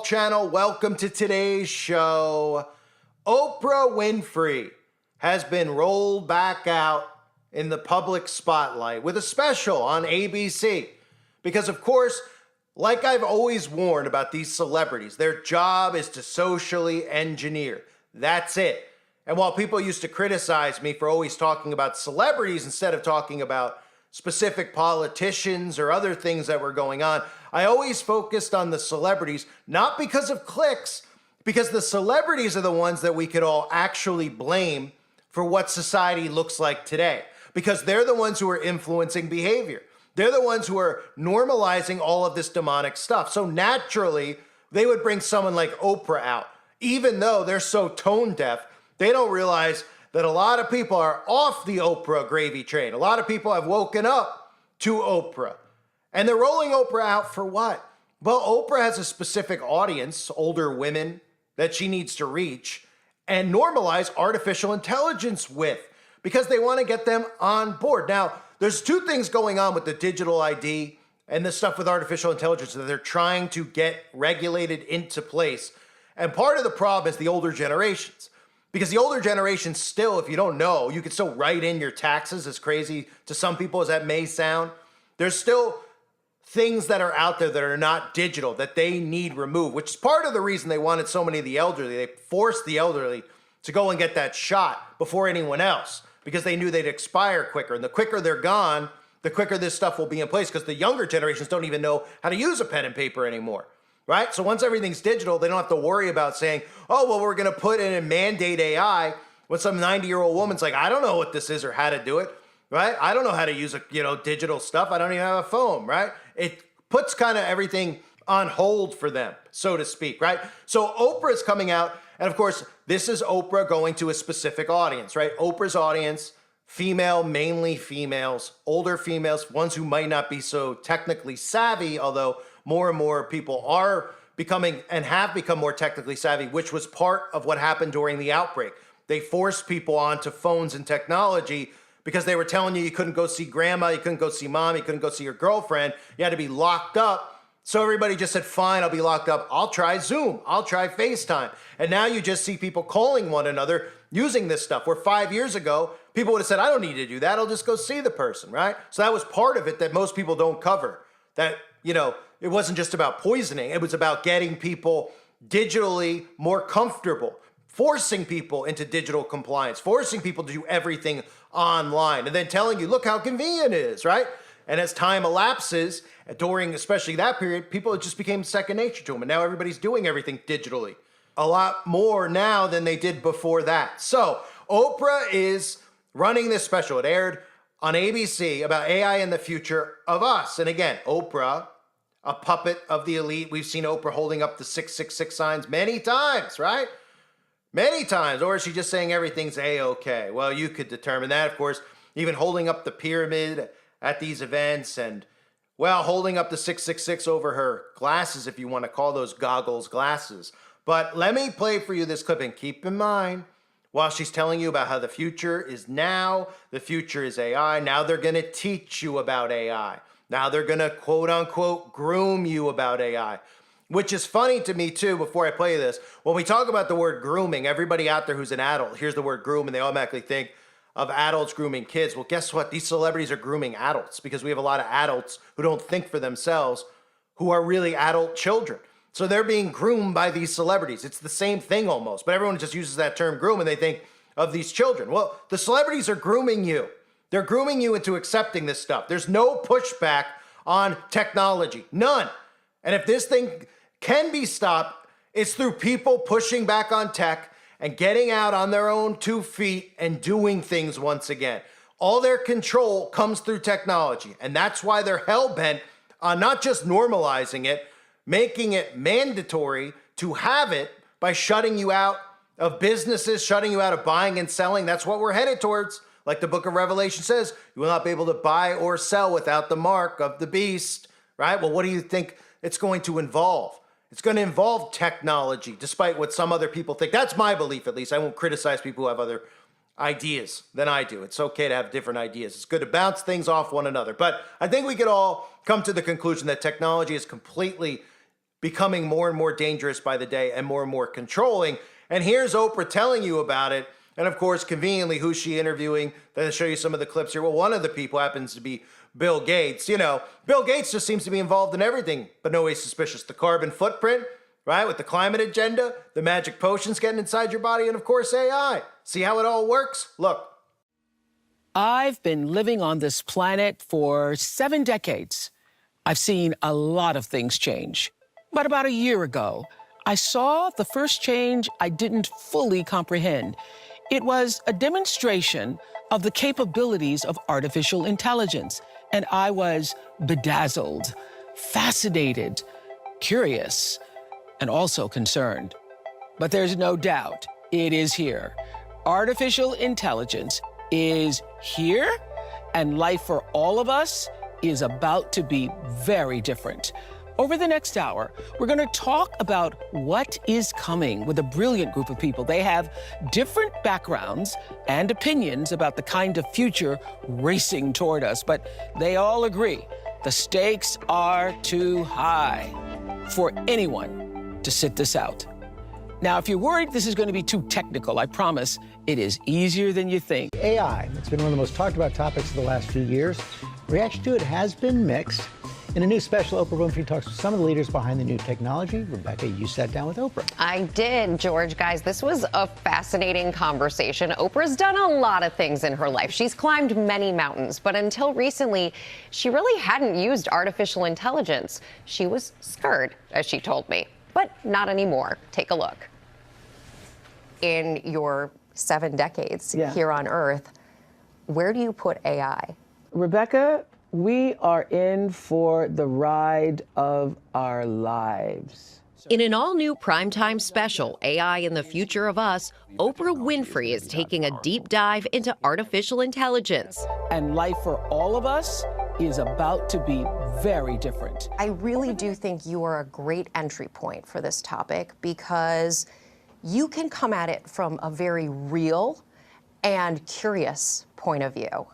Channel, welcome to today's show. Oprah Winfrey has been rolled back out in the public spotlight with a special on ABC. Because of course, like I've always warned about these celebrities, their job is to socially engineer. That's it. And while people used to criticize me for always talking about celebrities instead of talking about specific politicians or other things that were going on, I always focused on the celebrities, not because of clicks, because the celebrities are the ones that we could all actually blame for what society looks like today, because they're the ones who are influencing behavior. They're the ones who are normalizing all of this demonic stuff. So naturally, they would bring someone like Oprah out. Even though they're so tone deaf, they don't realize that a lot of people are off the Oprah gravy train. A lot of people have woken up to Oprah. And they're rolling Oprah out for what? Well, Oprah has a specific audience, older women, that she needs to reach and normalize artificial intelligence with, because they want to get them on board. Now, there's two things going on with the digital ID and the stuff with artificial intelligence that they're trying to get regulated into place. And part of the problem is the older generations. Because the older generation still, if you don't know, you can still write in your taxes, as crazy to some people as that may sound. There's still things that are out there that are not digital that they need removed, which is part of the reason they wanted so many of the elderly. They forced the elderly to go and get that shot before anyone else because they knew they'd expire quicker. And the quicker they're gone, the quicker this stuff will be in place, because the younger generations don't even know how to use a pen and paper anymore. Right? So once everything's digital, they don't have to worry about saying, oh, well, we're going to put in and mandate AI when some 90-year-old woman's like, I don't know what this is or how to do it. Right? I don't know how to use digital stuff. I don't even have a phone. Right? It puts kind of everything on hold for them, so to speak. Right? So Oprah is coming out. And of course, this is Oprah going to a specific audience. Right? Oprah's audience, female, mainly females, older females, ones who might not be so technically savvy, although more and more people are becoming and have become more technically savvy, which was part of what happened during the outbreak. They forced people onto phones and technology because they were telling you couldn't go see grandma, you couldn't go see mom, you couldn't go see your girlfriend, you had to be locked up. So everybody just said, fine, I'll be locked up. I'll try Zoom, I'll try FaceTime. And now you just see people calling one another using this stuff, where 5 years ago, people would have said, I don't need to do that, I'll just go see the person, right? So that was part of it that most people don't cover. That, it wasn't just about poisoning. It was about getting people digitally more comfortable, forcing people into digital compliance, forcing people to do everything online, and then telling you, look how convenient it is, right? And as time elapses, during especially that period, people, it just became second nature to them. And now everybody's doing everything digitally. A lot more now than they did before that. So Oprah is running this special. It aired on ABC about AI in the future of us. And again, Oprah, a puppet of the elite. We've seen Oprah holding up the 666 signs many times, right? Many times. Or is she just saying everything's A-okay? Well, you could determine that, of course. Even holding up the pyramid at these events and, well, holding up the 666 over her glasses, if you want to call those goggles glasses. But let me play for you this clip, and keep in mind, while she's telling you about how the future is now, the future is AI, now they're going to teach you about AI. Now they're going to quote unquote groom you about AI, which is funny to me too. Before I play this, when we talk about the word grooming, everybody out there who's an adult hears the word groom and they automatically think of adults grooming kids. Well, guess what? These celebrities are grooming adults, because we have a lot of adults who don't think for themselves, who are really adult children. So they're being groomed by these celebrities. It's the same thing almost, but everyone just uses that term groom and they think of these children. Well, the celebrities are grooming you. They're grooming you into accepting this stuff. There's no pushback on technology, none. And if this thing can be stopped, it's through people pushing back on tech and getting out on their own 2 feet and doing things once again. All their control comes through technology. And that's why they're hell-bent on not just normalizing it, making it mandatory to have it by shutting you out of businesses, shutting you out of buying and selling. That's what we're headed towards. Like the book of Revelation says, you will not be able to buy or sell without the mark of the beast, right? Well, what do you think it's going to involve? It's going to involve technology, despite what some other people think. That's my belief, at least. I won't criticize people who have other ideas than I do. It's okay to have different ideas. It's good to bounce things off one another. But I think we could all come to the conclusion that technology is completely becoming more and more dangerous by the day and more controlling. And here's Oprah telling you about it. And of course, conveniently, who's she interviewing? Then I'll show you some of the clips here. Well, one of the people happens to be Bill Gates. You know, Bill Gates just seems to be involved in everything, but no way suspicious. The carbon footprint, right? With the climate agenda, the magic potions getting inside your body, and of course, AI. See how it all works? Look. I've been living on this planet for 7 decades. I've seen a lot of things change. But about a year ago, I saw the first change I didn't fully comprehend. It was a demonstration of the capabilities of artificial intelligence, and I was bedazzled, fascinated, curious, and also concerned. But there's no doubt it is here. Artificial intelligence is here, and life for all of us is about to be very different. Over the next hour, we're going to talk about what is coming with a brilliant group of people. They have different backgrounds and opinions about the kind of future racing toward us, but they all agree the stakes are too high for anyone to sit this out. Now, if you're worried this is going to be too technical, I promise it is easier than you think. AI, it's been one of the most talked about topics of the last few years. Reaction to it has been mixed. In a new special, Oprah Winfrey talks to some of the leaders behind the new technology. Rebecca, you sat down with Oprah. I did, George. Guys, this was a fascinating conversation. Oprah's done a lot of things in her life. She's climbed many mountains, but until recently, she really hadn't used artificial intelligence. She was scared, as she told me, but not anymore. Take a look. In your 7 decades here on Earth, where do you put AI? Rebecca, we are in for the ride of our lives. In an all-new primetime special, AI and the Future of Us, Oprah Winfrey is taking a deep dive into artificial intelligence. And life for all of us is about to be very different. I really do think you are a great entry point for this topic because you can come at it from a very real and curious point of view.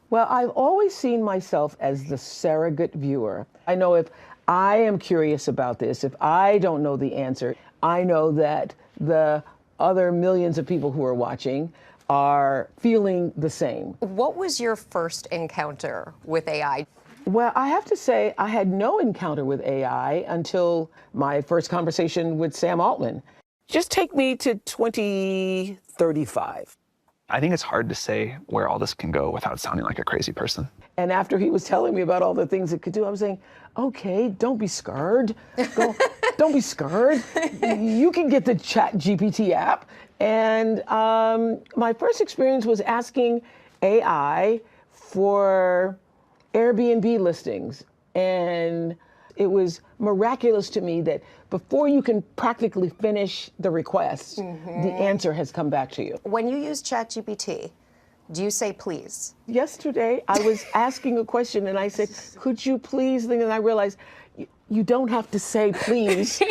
Well, I've always seen myself as the surrogate viewer. I know if I am curious about this, if I don't know the answer, I know that the other millions of people who are watching are feeling the same. What was your first encounter with AI? Well, I have to say I had no encounter with AI until my first conversation with Sam Altman. Just take me to 2035. I think it's hard to say where all this can go without sounding like a crazy person. And after he was telling me about all the things it could do, I was saying, okay, don't be scared. Don't be scared. You can get the ChatGPT app. And my first experience was asking AI for Airbnb listings. And it was miraculous to me that before you can practically finish the request, the answer has come back to you. When you use ChatGPT, do you say please? Yesterday, I was asking a question and I said, could you please? And I realized you don't have to say please.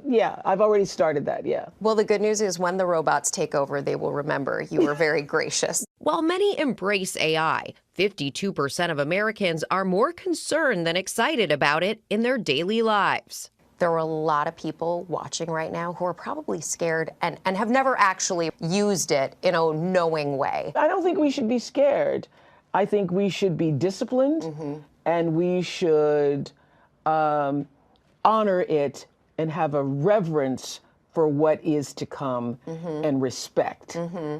Yeah, I've already started that, yeah. Well, the good news is when the robots take over, they will remember you were very gracious. While many embrace AI, 52% of Americans are more concerned than excited about it in their daily lives. There are a lot of people watching right now who are probably scared and have never actually used it in a knowing way. I don't think we should be scared. I think we should be disciplined and we should honor it and have a reverence for what is to come and respect.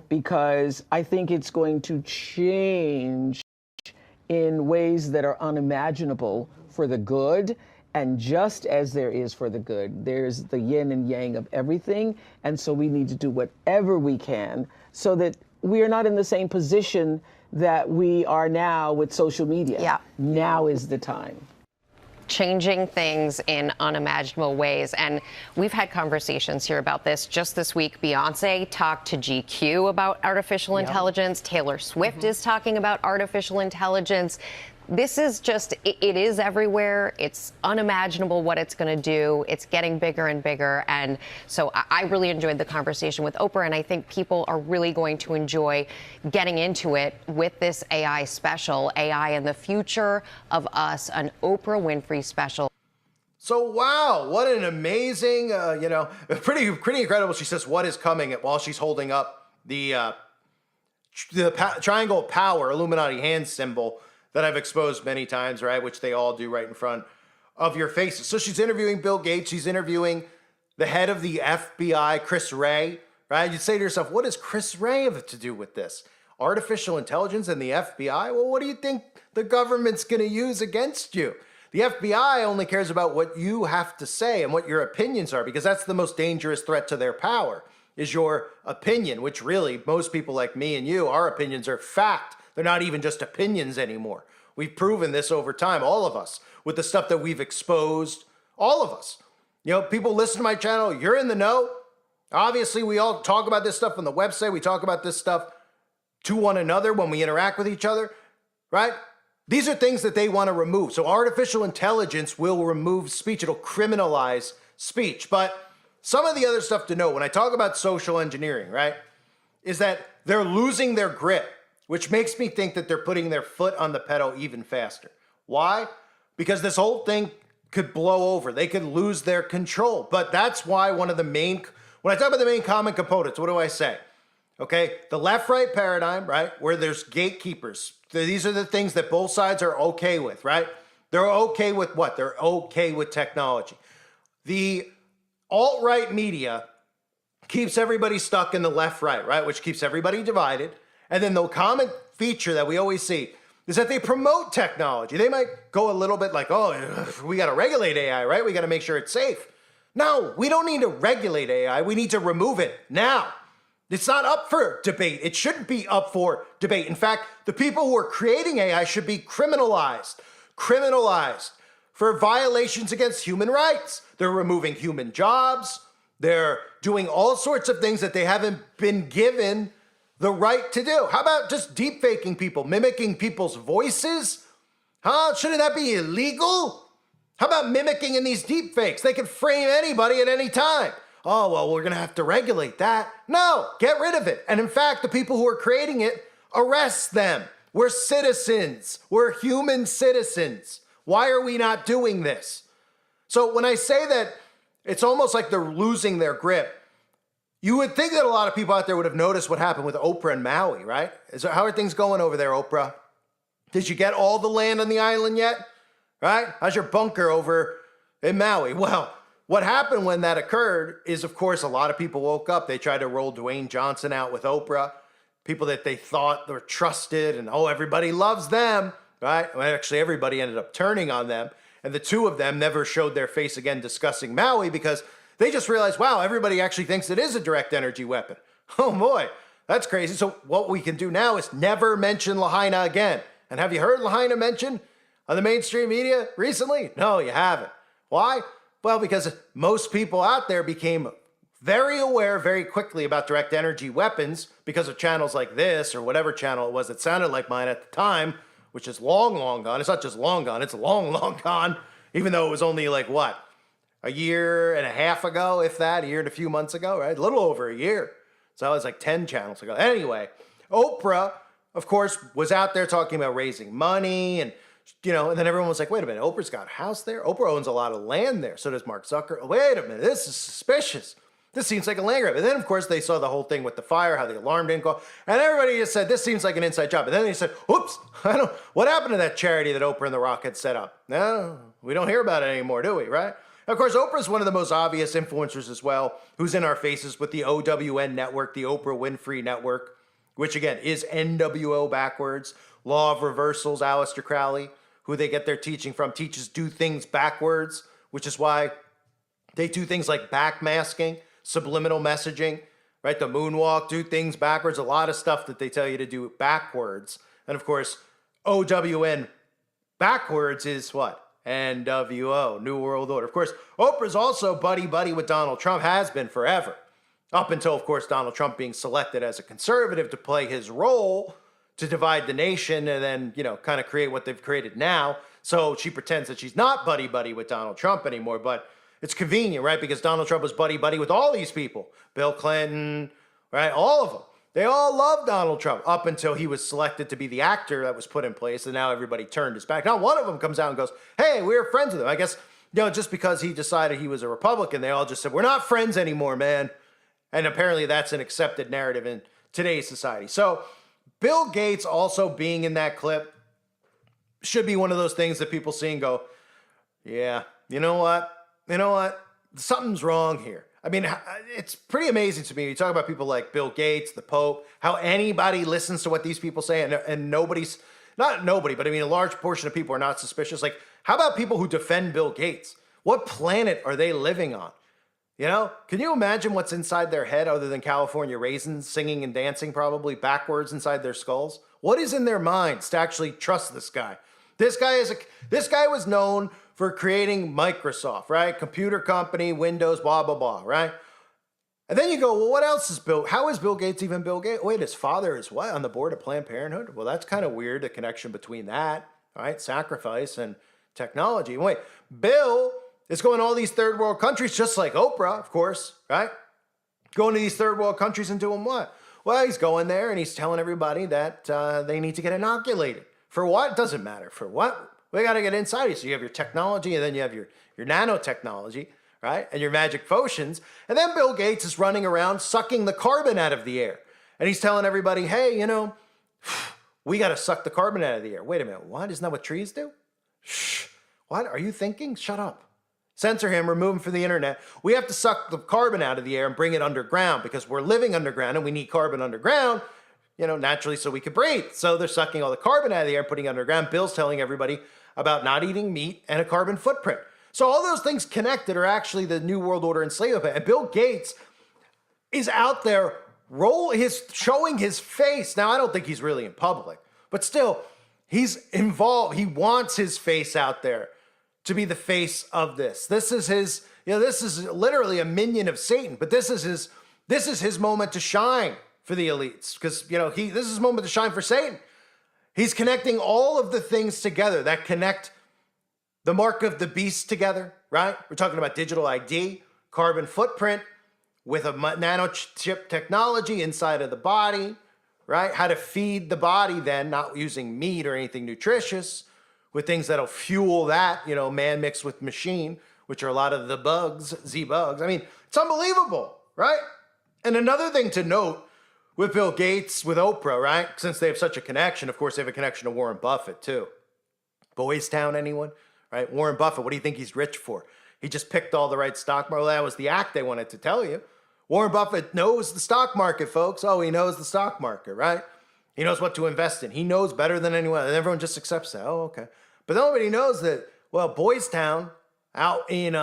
Because I think it's going to change in ways that are unimaginable for the good. And just as there is for the good, there's the yin and yang of everything. And so we need to do whatever we can so that we are not in the same position that we are now with social media. Yeah. Now is the time. Changing things in unimaginable ways. And we've had conversations here about this. Just this week, Beyonce talked to GQ about artificial intelligence. Taylor Swift is talking about artificial intelligence. This is just, it is everywhere. It's unimaginable what it's going to do. It's getting bigger and bigger. And so I really enjoyed the conversation with Oprah, and I think people are really going to enjoy getting into it with this AI special, AI and the Future of Us, an Oprah Winfrey special. So wow, what an amazing, pretty incredible. She says, "What is coming?" While she's holding up the triangle of power Illuminati hand symbol that I've exposed many times, right? Which they all do right in front of your faces. So she's interviewing Bill Gates. She's interviewing the head of the FBI, Chris Wray, right? You'd say to yourself, what does Chris Wray have to do with this? Artificial intelligence and the FBI? Well, what do you think the government's going to use against you? The FBI only cares about what you have to say and what your opinions are, because that's the most dangerous threat to their power, is your opinion, which really, most people like me and you, our opinions are fact. They're not even just opinions anymore. We've proven this over time, all of us, with the stuff that we've exposed, all of us. You know, people listen to my channel, you're in the know. Obviously, we all talk about this stuff on the website. We talk about this stuff to one another when we interact with each other, right? These are things that they want to remove. So artificial intelligence will remove speech. It'll criminalize speech. But some of the other stuff to know when I talk about social engineering, right, is that they're losing their grip, which makes me think that they're putting their foot on the pedal even faster. Why? Because this whole thing could blow over. They could lose their control. But that's why when I talk about the main common components, what do I say? Okay, the left-right paradigm, right, where there's gatekeepers. These are the things that both sides are okay with, right? They're okay with what? They're okay with technology. The alt-right media keeps everybody stuck in the left-right, right, which keeps everybody divided. And then the common feature that we always see is that they promote technology. They might go a little bit like, oh, we got to regulate AI, right? We got to make sure it's safe. No, we don't need to regulate AI. We need to remove it now. It's not up for debate. It shouldn't be up for debate. In fact, the people who are creating AI should be criminalized for violations against human rights. They're removing human jobs. They're doing all sorts of things that they haven't been given the right to do. How about just deep faking people, mimicking people's voices? Huh? Shouldn't that be illegal? How about mimicking in these deep fakes? They can frame anybody at any time. Oh, well, we're going to have to regulate that. No, get rid of it. And in fact, the people who are creating it, arrest them. We're citizens. We're human citizens. Why are we not doing this? So when I say that it's almost like they're losing their grip, you would think that a lot of people out there would have noticed what happened with Oprah and Maui, right? How are things going over there, Oprah? Did you get all the land on the island yet? Right? How's your bunker over in Maui? Well, what happened when that occurred is, of course, a lot of people woke up. They tried to roll Dwayne Johnson out with Oprah, people that they thought were trusted, and oh, everybody loves them, right? Well, actually, everybody ended up turning on them, and the two of them never showed their face again discussing Maui because they just realized, wow, everybody actually thinks it is a direct energy weapon. Oh boy, that's crazy. So what we can do now is never mention Lahaina again. And have you heard Lahaina mentioned on the mainstream media recently? No, you haven't. Why? Well, because most people out there became very aware very quickly about direct energy weapons because of channels like this or whatever channel it was that sounded like mine at the time, which is long, long gone. It's not just long gone, it's long, long gone, even though it was only like what? A year and a half ago, if that, a year and a few months ago, right? A little over a year. So that was like 10 channels ago. Anyway, Oprah, of course, was out there talking about raising money and and then everyone was like, wait a minute, Oprah's got a house there? Oprah owns a lot of land there. So does Mark Zuckerberg. Wait a minute, this is suspicious. This seems like a land grab. And then, of course, they saw the whole thing with the fire, how the alarm didn't go. And everybody just said, this seems like an inside job. And then they said, oops, what happened to that charity that Oprah and The Rock had set up? No, we don't hear about it anymore, do we, right? Of course, Oprah's one of the most obvious influencers as well, who's in our faces with the OWN network, the Oprah Winfrey Network, which again is NWO backwards. Law of Reversals, Aleister Crowley, who they get their teaching from, teaches do things backwards, which is why they do things like backmasking, subliminal messaging, right? The moonwalk, do things backwards, a lot of stuff that they tell you to do backwards. And of course, OWN backwards is what? NWO, New World Order. Of course, Oprah's also buddy-buddy with Donald Trump, has been forever. Up until, of course, Donald Trump being selected as a conservative to play his role to divide the nation and then, kind of create what they've created now. So she pretends that she's not buddy-buddy with Donald Trump anymore, but it's convenient, right? Because Donald Trump was buddy-buddy with all these people. Bill Clinton, right? All of them. They all love Donald Trump up until he was selected to be the actor that was put in place, and now everybody turned his back. Now one of them comes out and goes, hey, we were friends with him. I guess just because he decided he was a Republican, they all just said, we're not friends anymore, man. And apparently that's an accepted narrative in today's society. So Bill Gates also being in that clip should be one of those things that people see and go, yeah, you know what? Something's wrong here. I mean, it's pretty amazing to me. You talk about people like Bill Gates, the Pope, how anybody listens to what these people say and nobody's, not nobody, but I mean, a large portion of people are not suspicious. Like, how about people who defend Bill Gates? What planet are they living on? Can you imagine what's inside their head other than California raisins singing and dancing probably backwards inside their skulls? What is in their minds to actually trust this guy? This guy was known for creating Microsoft, right? Computer company, Windows, blah, blah, blah, right? And then you go, well, what else is how is Bill Gates even Bill Gates? Wait, his father is what? On the board of Planned Parenthood? Well, that's kind of weird, the connection between that, right? Sacrifice and technology. Wait, Bill is going to all these third world countries, just like Oprah, of course, right? Going to these third world countries and doing what? Well, he's going there and he's telling everybody that they need to get inoculated. For what? Doesn't matter. For what? We got to get inside you. So you have your technology and then you have your nanotechnology, right? And your magic potions. And then Bill Gates is running around sucking the carbon out of the air. And he's telling everybody, hey, we got to suck the carbon out of the air. Wait a minute. What? Isn't that what trees do? Shh. What are you thinking? Shut up. Censor him, remove him from the internet. We have to suck the carbon out of the air and bring it underground because we're living underground and we need carbon underground, naturally so we can breathe. So they're sucking all the carbon out of the air and putting it underground. Bill's telling everybody about not eating meat and a carbon footprint. So all those things connected are actually the New World Order enslavement. And Bill Gates is out there showing his face. Now, I don't think he's really in public, but still, he's involved. He wants his face out there to be the face of this. This is his, this is literally a minion of Satan, but this is his moment to shine for the elites because, this is his moment to shine for Satan. He's connecting all of the things together that connect the mark of the beast together, right? We're talking about digital ID, carbon footprint with a nanochip technology inside of the body, right? How to feed the body then, not using meat or anything nutritious, with things that'll fuel that, man mixed with machine, which are a lot of the bugs, Z-bugs. I mean, it's unbelievable, right? And another thing to note with Bill Gates, with Oprah, right? Since they have such a connection, of course, they have a connection to Warren Buffett, too. Boys Town, anyone? Right? Warren Buffett, what do you think he's rich for? He just picked all the right stock market. Well, that was the act they wanted to tell you. Warren Buffett knows the stock market, folks. Oh, he knows the stock market, right? He knows what to invest in. He knows better than anyone. And everyone just accepts that. Oh, okay. But nobody knows that, Boys Town, out in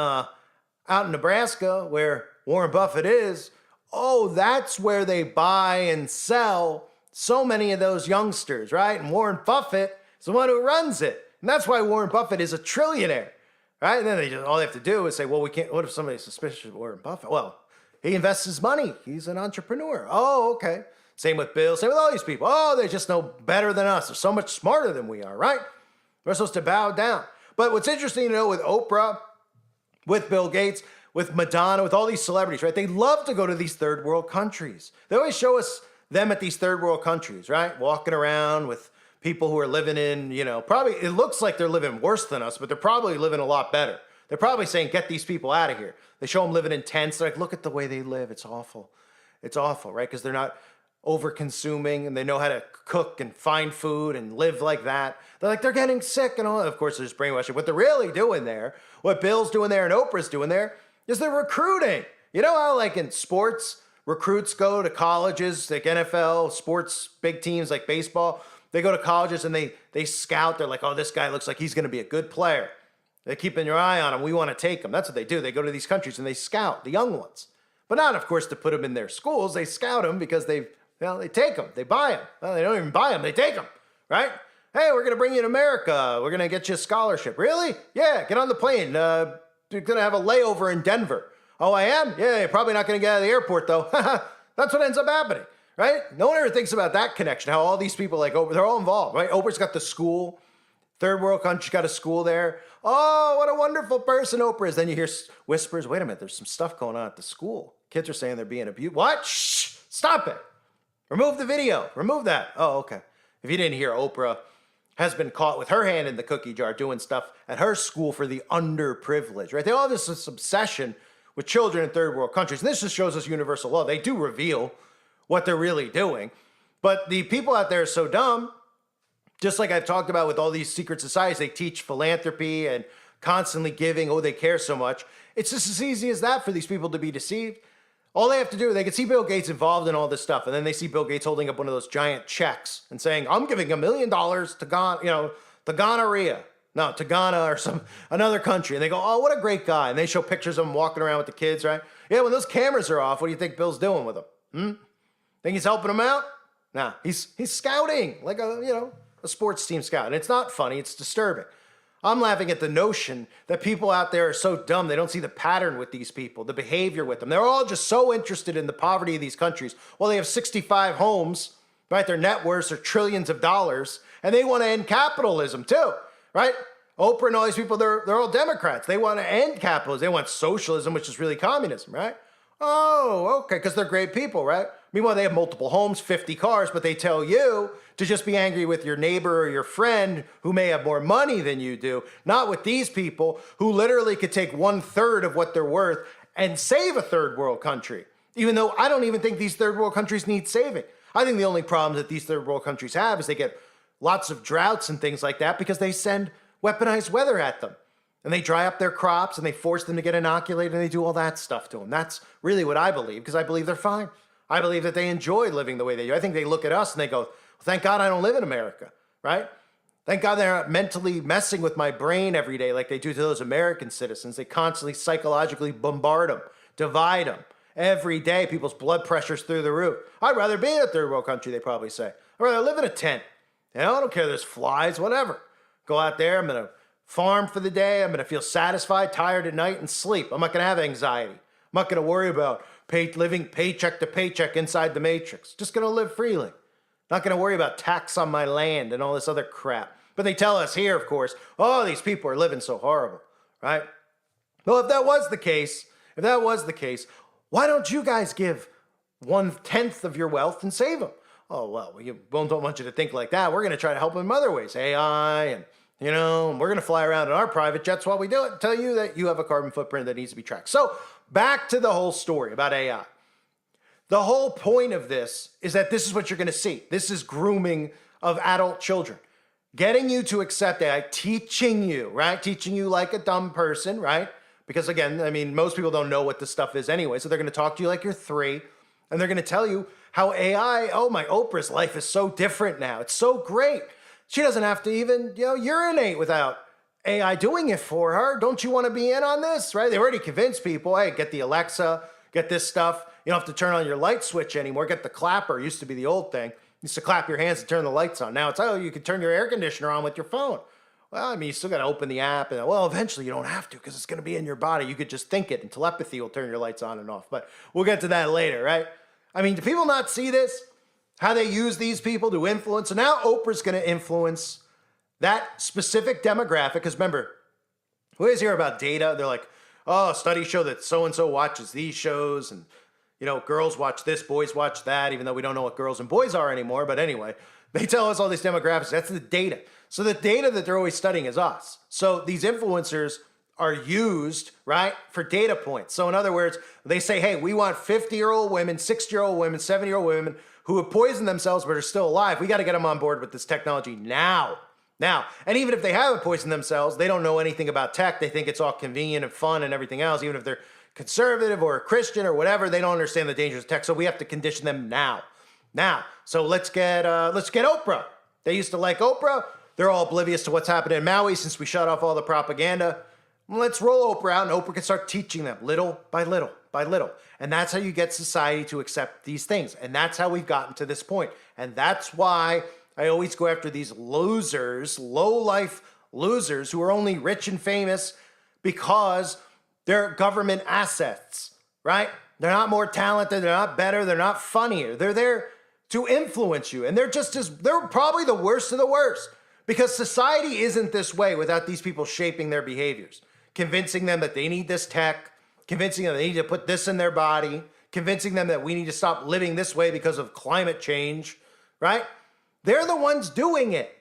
Nebraska, where Warren Buffett is, that's where they buy and sell so many of those youngsters, right? And Warren Buffett is the one who runs it. And that's why Warren Buffett is a trillionaire, right? And then all they have to do is say, well, we can't, what if somebody's suspicious of Warren Buffett? Well, he invests his money. He's an entrepreneur. Oh, okay. Same with Bill. Same with all these people. Oh, they just know better than us. They're so much smarter than we are, right? We're supposed to bow down. But what's interesting to know with Oprah, with Bill Gates, with Madonna, with all these celebrities, right? They love to go to these third world countries. They always show us them at these third world countries, right? Walking around with people who are living in, probably, it looks like they're living worse than us, but they're probably living a lot better. They're probably saying, get these people out of here. They show them living in tents. They're like, look at the way they live. It's awful. It's awful, right? Because they're not over consuming and they know how to cook and find food and live like that. They're like, they're getting sick and all. Of course, there's brainwashing. What they're really doing there, what Bill's doing there and Oprah's doing there, is they're recruiting. You know how like in sports, recruits go to colleges, like NFL, sports, big teams like baseball, they go to colleges and they scout. They're like, oh, this guy looks like he's going to be a good player. They're keeping your eye on him. We want to take him. That's what they do. They go to these countries and they scout the young ones. But not, of course, to put them in their schools. They scout them because they take them. They buy them. Well, they don't even buy them. They take them, right? Hey, we're going to bring you to America. We're going to get you a scholarship. Really? Yeah, get on the plane. You're going to have a layover in Denver. Oh, I am? Yeah, you're probably not going to get out of the airport, though. That's what ends up happening, right? No one ever thinks about that connection, how all these people, like, Oprah, they're all involved, right? Oprah's got the school. Third world country, got a school there. Oh, what a wonderful person Oprah is. Then you hear whispers, wait a minute, there's some stuff going on at the school. Kids are saying they're being abused. What? Shh, stop it. Remove the video. Remove that. Oh, okay. If you didn't hear, Oprah has been caught with her hand in the cookie jar doing stuff at her school for the underprivileged, right? They all have this obsession with children in third world countries. And this just shows us universal law. They do reveal what they're really doing. But the people out there are so dumb, just like I've talked about with all these secret societies, they teach philanthropy and constantly giving. Oh, they care so much. It's just as easy as that for these people to be deceived. All they have to do, they can see Bill Gates involved in all this stuff, and then they see Bill Gates holding up one of those giant checks and saying, "I'm giving $1 million to gonorrhea." No, to Ghana or another country. And they go, "Oh, what a great guy." And they show pictures of him walking around with the kids, right? Yeah, when those cameras are off, what do you think Bill's doing with them? Think he's helping them out? Nah, he's scouting like a sports team scout. And it's not funny, it's disturbing. I'm laughing at the notion that people out there are so dumb, they don't see the pattern with these people, the behavior with them. They're all just so interested in the poverty of these countries. Well, they have 65 homes, right? Their net worths are trillions of dollars, and they want to end capitalism too, right? Oprah and all these people, they're all Democrats. They want to end capitalism. They want socialism, which is really communism, right? Oh, okay, because they're great people, right? Meanwhile, they have multiple homes, 50 cars, but they tell you to just be angry with your neighbor or your friend who may have more money than you do, not with these people who literally could take 1/3 of what they're worth and save a third world country. Even though I don't even think these third world countries need saving. I think the only problem that these third world countries have is they get lots of droughts and things like that because they send weaponized weather at them. And they dry up their crops and they force them to get inoculated and they do all that stuff to them. That's really what I believe, because I believe they're fine. I believe that they enjoy living the way they do. I think they look at us and they go, well, thank God I don't live in America, right? Thank God they're not mentally messing with my brain every day like they do to those American citizens. They constantly psychologically bombard them, divide them. Every day, people's blood pressure's through the roof. I'd rather be in a third world country, they probably say. I'd rather live in a tent. I don't care, there's flies, whatever. Go out there, I'm going to farm for the day. I'm going to feel satisfied, tired at night, and sleep. I'm not going to have anxiety. I'm not going to worry about living paycheck to paycheck inside the matrix. Just going to live freely. Not going to worry about tax on my land and all this other crap. But they tell us here, of course, oh, these people are living so horrible, right? Well, if that was the case, why don't you guys give 1/10 of your wealth and save them? Oh, well, we don't want you to think like that. We're going to try to help them in other ways. AI and we're going to fly around in our private jets while we do it and tell you that you have a carbon footprint that needs to be tracked. So back to the whole story about AI. The whole point of this is that this is what you're going to see. This is grooming of adult children. Getting you to accept AI, teaching you, right? Teaching you like a dumb person, right? Because again, most people don't know what this stuff is anyway. So they're going to talk to you like you're 3 and they're going to tell you how AI, oh my, Oprah's life is so different now. It's so great. She doesn't have to even, urinate without AI doing it for her. Don't you want to be in on this, right? They already convinced people, hey, get the Alexa, get this stuff. You don't have to turn on your light switch anymore. Get the clapper. It used to be the old thing. You used to clap your hands to turn the lights on. Now it's, you can turn your air conditioner on with your phone. Well, you still got to open the app. And eventually you don't have to because it's going to be in your body. You could just think it and telepathy will turn your lights on and off. But we'll get to that later, right? Do people not see this? How they use these people to influence. So now Oprah's going to influence that specific demographic. Because remember, we always hear about data. They're like, oh, studies show that so-and-so watches these shows. And, girls watch this, boys watch that, even though we don't know what girls and boys are anymore. But anyway, they tell us all these demographics. That's the data. So the data that they're always studying is us. So these influencers are used, right, for data points. So in other words, they say, hey, we want 50-year-old women, 60-year-old women, 70-year-old women who have poisoned themselves but are still alive. We got to get them on board with this technology now. And even if they haven't poisoned themselves, they don't know anything about tech. They think it's all convenient and fun and everything else. Even if they're conservative or a Christian or whatever, they don't understand the dangers of tech. So we have to condition them now. So let's get Oprah. They used to like Oprah. They're all oblivious to what's happening in Maui since we shut off all the propaganda. Let's roll Oprah out, and Oprah can start teaching them little by little by little. And that's how you get society to accept these things. And that's how we've gotten to this point. And that's why I always go after these losers, low-life losers who are only rich and famous because they're government assets, right? They're not more talented, they're not better, they're not funnier. They're there to influence you. And they're probably the worst of the worst. Because society isn't this way without these people shaping their behaviors, convincing them that they need this tech, convincing them they need to put this in their body, convincing them that we need to stop living this way because of climate change, right? They're the ones doing it.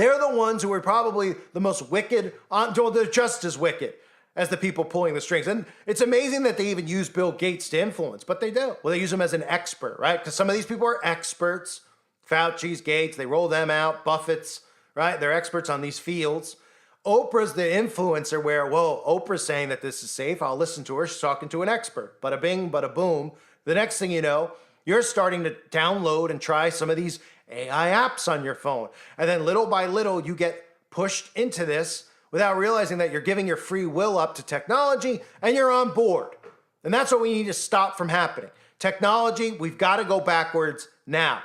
They're the ones who are probably the most wicked, well, they're just as wicked as the people pulling the strings. And it's amazing that they even use Bill Gates to influence, but they do. Well, they use him as an expert, right? Because some of these people are experts. Fauci's, Gates, they roll them out, Buffett's, right? They're experts on these fields. Oprah's the influencer where, whoa, Oprah's saying that this is safe. I'll listen to her. She's talking to an expert. Bada bing, bada boom. The next thing you know, you're starting to download and try some of these AI apps on your phone. And then little by little, you get pushed into this without realizing that you're giving your free will up to technology and you're on board. And that's what we need to stop from happening. Technology, we've got to go backwards now.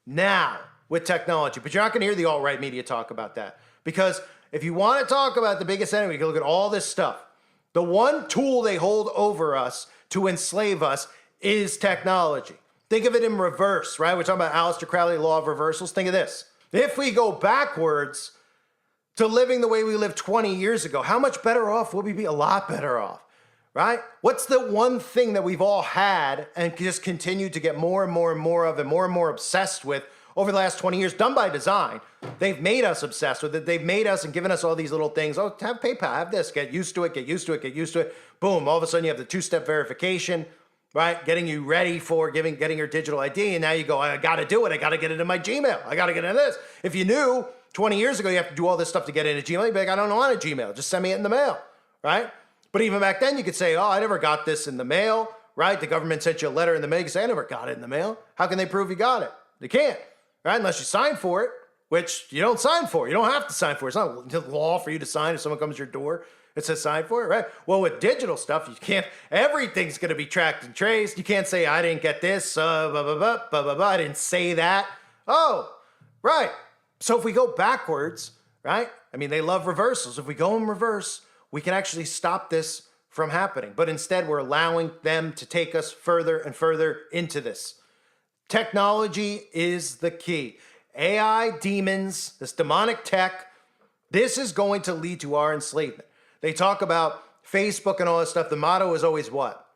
Now with technology. But you're not going to hear the alt-right media talk about that. Because if you want to talk about the biggest enemy, you can look at all this stuff. The one tool they hold over us to enslave us is technology. Think of it in reverse, right? We're talking about Aleister Crowley, law of reversals. Think of this. If we go backwards to living the way we lived 20 years ago, how much better off would we be? A lot better off, right? What's the one thing that we've all had and just continued to get more and more and more of and more obsessed with over the last 20 years, done by design? They've made us obsessed with it. They've made us and given us all these little things. Oh, have PayPal, have this, get used to it, get used to it, get used to it. Boom, all of a sudden you have the two-step verification, right? Getting you ready for getting your digital ID. And now you go, I got to do it. I got to get it in my Gmail. I got to get into this. If you knew 20 years ago you have to do all this stuff to get into Gmail, you'd be like, I don't want a Gmail. Just send me it in the mail, right? But even back then you could say, oh, I never got this in the mail, right? The government sent you a letter in the mail. You can say, I never got it in the mail. How can they prove you got it? They can't, right? Unless you sign for it, which you don't sign for. You don't have to sign for it. It's not law for you to sign if someone comes to your door. It says sign for it, right? Well, with digital stuff, you can't, everything's going to be tracked and traced. You can't say, I didn't get this, I didn't say that. Oh, right. So if we go backwards, right? I mean, they love reversals. If we go in reverse, we can actually stop this from happening. But instead, we're allowing them to take us further and further into this. Technology is the key. AI demons, this demonic tech, this is going to lead to our enslavement. They talk about Facebook and all this stuff. The motto is always what?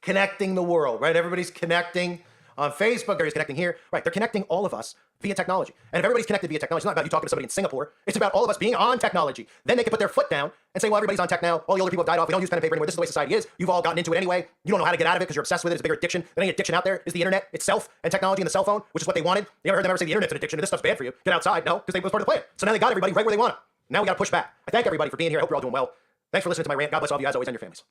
Connecting the world, right? Everybody's connecting on Facebook. Everybody's connecting here. Right, they're connecting all of us via technology. And if everybody's connected via technology, it's not about you talking to somebody in Singapore. It's about all of us being on technology. Then they can put their foot down and say, well, everybody's on tech now. All the older people have died off. We don't use pen and paper anymore. This is the way society is. You've all gotten into it anyway. You don't know how to get out of it because you're obsessed with it. It's a bigger addiction. The only addiction out there is the internet itself and technology and the cell phone, which is what they wanted. You ever heard them ever say the internet's an addiction and this stuff's bad for you? Get outside. No, because they was part of the plan. So now they got everybody right where they want them. Now we got to push back. I thank everybody for being here. I hope you're all doing well. Thanks for listening to my rant. God bless all of you guys always and your families.